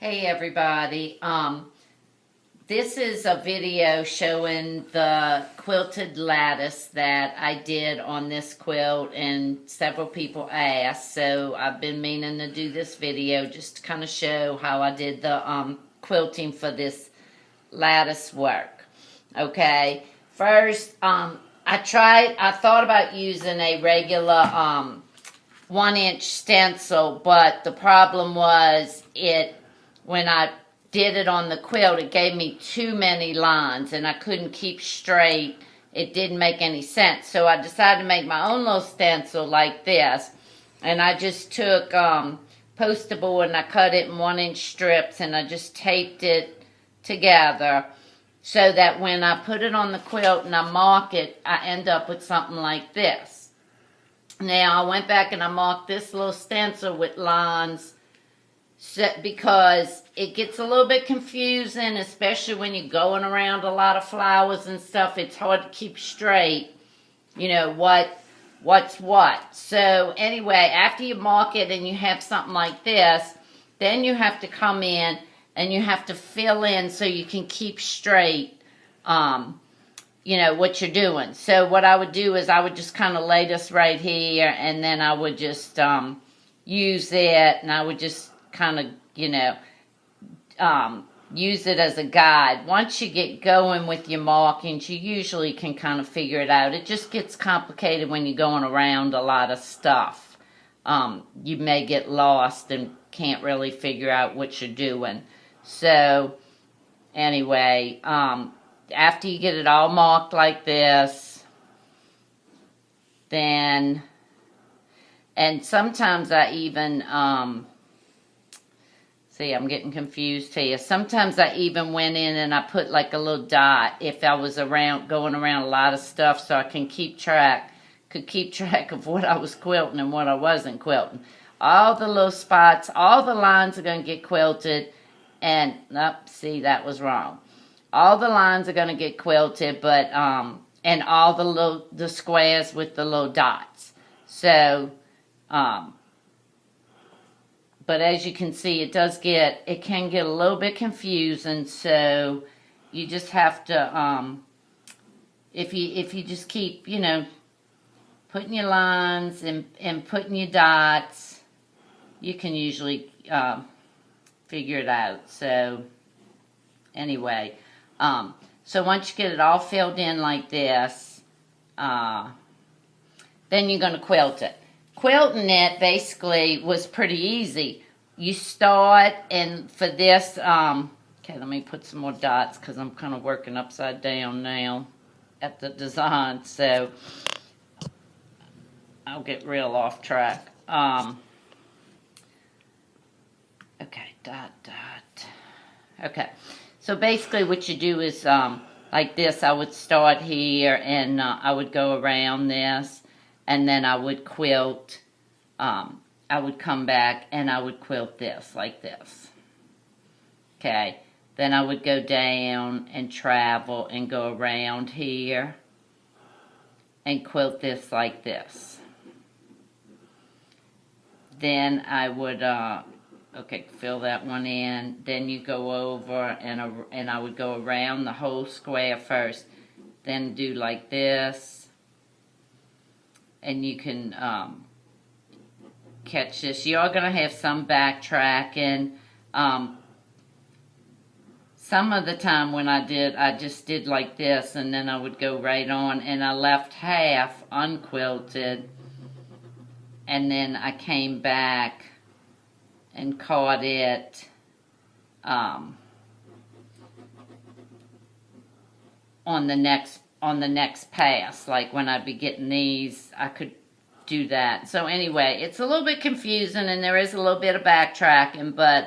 Hey everybody, this is a video showing the quilted lattice that I did on this quilt, and several people asked, so I've been meaning to do this video just to kind of show how I did the quilting for this lattice work. Okay, first I thought about using a regular 1-inch stencil, but the problem was when I did it on the quilt, it gave me too many lines and I couldn't keep straight. It didn't make any sense. So I decided to make my own little stencil like this. And I just took poster board and I cut it in 1-inch strips and I just taped it together so that when I put it on the quilt and I mark it, I end up with something like this. Now I went back and I marked this little stencil with lines because it gets a little bit confusing, especially when you're going around a lot of flowers and stuff. It's hard to keep straight, you know, what's what. So anyway, after you mark it and you have something like this, then you have to come in and you have to fill in so you can keep straight, you know, what you're doing. So what I would do is I would just kind of lay this right here, and then I would just use it, and I would just kind of, you know, use it as a guide. Once you get going with your markings, you usually can kind of figure it out. It just gets complicated when you're going around a lot of stuff. You may get lost and can't really figure out what you're doing. So anyway, after you get it all marked like this, then, and sometimes I even, see, I'm getting confused here. Sometimes I even went in and I put like a little dot if I was going around a lot of stuff, so I can keep track of what I was quilting and what I wasn't quilting. All the little spots, all the lines are going to get quilted, and, see, that was wrong. All the lines are going to get quilted, but, and all the squares with the little dots. So, but as you can see, it can get a little bit confusing, so you just have to, if you just keep, you know, putting your lines and putting your dots, you can usually figure it out. So anyway, so once you get it all filled in like this, then you're going to quilt it. Quilting it basically was pretty easy. You start, and for this, okay, let me put some more dots because I'm kind of working upside down now at the design, so I'll get real off track. Okay, dot. Okay, so basically what you do is, like this, I would start here and I would go around this, and then I would quilt, I would come back and I would quilt this, like this. Okay, then I would go down and travel and go around here and quilt this like this. Then I would, okay, fill that one in. Then you go over and I would go around the whole square first. Then do like this. And you can catch this. You are going to have some backtracking. Some of the time when I just did like this, and then I would go right on, and I left half unquilted, and then I came back and caught it on the next pass. Like when I'd be getting these, I could do that. So anyway, it's a little bit confusing and there is a little bit of backtracking, but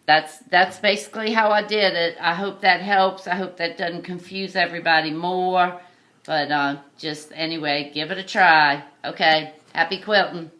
that's basically how I did it. I hope that helps. I hope that doesn't confuse everybody more, but just anyway, give it a try. Okay, happy quilting.